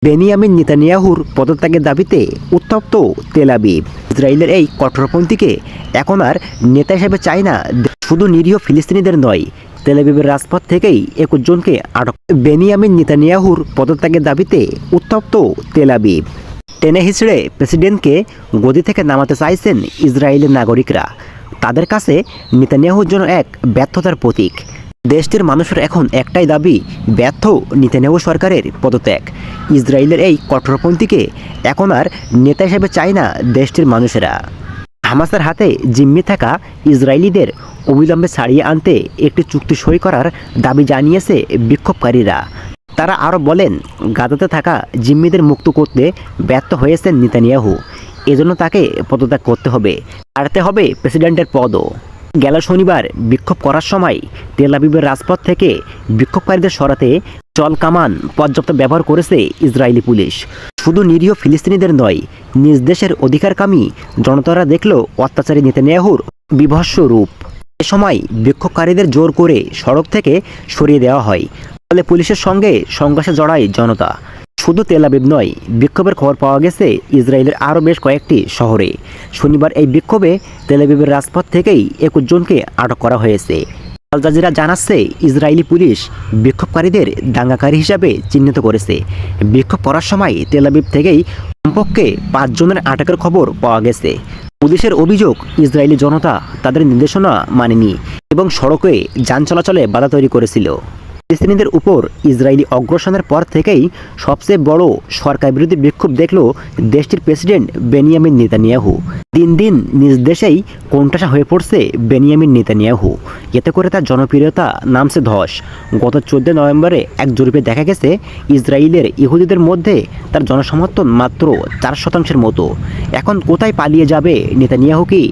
Benjamin নেতানিয়াহুর পদত্যাগের দাবিতে উত্তপ্ত তেল আবিব। ইসরায়েলের এই কঠোরপন্থীকে এখন আর নেতা হিসেবে চায় না শুধু নিরীহ ফিলিস্তিনিদের নয়, তেল আবিবের রাজপথ থেকেই 21 জনকে আটক। বেনিয়ামিন নেতানিয়াহুর পদত্যাগের দাবিতে উত্তপ্ত তেল আবিব। টেনে হিচড়ে প্রেসিডেন্টকে গদি থেকে নামাতে চাইছেন ইসরায়েলের নাগরিকরা। তাদের কাছে নেতানিয়াহুর জন্য এক ব্যর্থতার প্রতীক। দেশটির মানুষের এখন একটাই দাবি, ব্যর্থ নেতানিয়াহু সরকারের পদত্যাগ। ইসরায়েলের এই কঠোরপন্থীকে এখন আর নেতা হিসেবে চায় না দেশটির মানুষেরা। হামাসের হাতে জিম্মি থাকা ইসরায়েলিদের অবিলম্বে ছাড়িয়ে আনতে একটি চুক্তি সই করার দাবি জানিয়েছে বিক্ষোভকারীরা। তারা আরও বলেন, গাজাতে থাকা জিম্মিদের মুক্ত করতে ব্যর্থ হয়েছেন নেতানিয়াহু, এজন্য তাকে পদত্যাগ করতে হবে, ছাড়তে হবে প্রেসিডেন্টের পদও। গেল শনিবার বিক্ষোভ করার সময় তেল আবিবের রাজপথ থেকে বিক্ষোভকারীদের সরাতে জলকামান পর্যাপ্ত ব্যবহার করেছে ইসরায়েলি পুলিশ। শুধু নিরীহ ফিলিস্তিনিদের নয়, নিজ দেশের অধিকারকামী জনতারা দেখল অত্যাচারী নেতানিয়াহুর বিভৎস রূপ। এ সময় বিক্ষোভকারীদের জোর করে সড়ক থেকে সরিয়ে দেওয়া হয়, ফলে পুলিশের সঙ্গে সংঘর্ষে জড়ায় জনতা। শুধু তেল আবিব নয়, বিক্ষোভের খবর পাওয়া গেছে ইসরায়েলের আরও বেশ কয়েকটি শহরে। শনিবার এই বিক্ষোভে তেল আবিবের রাজপথ থেকেই 21 জনকে আটক করা হয়েছে। আল জাজিরা জানাচ্ছে, ইসরায়েলি পুলিশ বিক্ষোভকারীদের দাঙ্গাকারী হিসাবে চিহ্নিত করেছে। বিক্ষোভ করার সময় তেল আবিব থেকেই কমপক্ষে 5 জনের আটকের খবর পাওয়া গেছে। পুলিশের অভিযোগ, ইসরায়েলি জনতা তাদের নির্দেশনা মানেনি এবং সড়কে যান চলাচলে বাধা তৈরি করেছিল। ফিলিস্তিনিদের উপর ইসরায়েলি অগ্রাসনের পর থেকেই সবচেয়ে বড় সরকার বিরোধী বিক্ষোভ দেখল দেশটির প্রেসিডেন্ট বেনিয়ামিন নেতানিয়াহু। দিন দিন নিজ দেশেই কোণঠাসা হয়ে পড়ছে বেনিয়ামিন নেতানিয়াহু। এতে করে তার জনপ্রিয়তা নামছে ধস। গত 14 নভেম্বরে এক জরিপে দেখা গেছে, ইসরায়েলের ইহুদিদের মধ্যে তার জনসমর্থন মাত্র 4% মতো। এখন কোথায় পালিয়ে যাবে নেতানিয়াহু কি?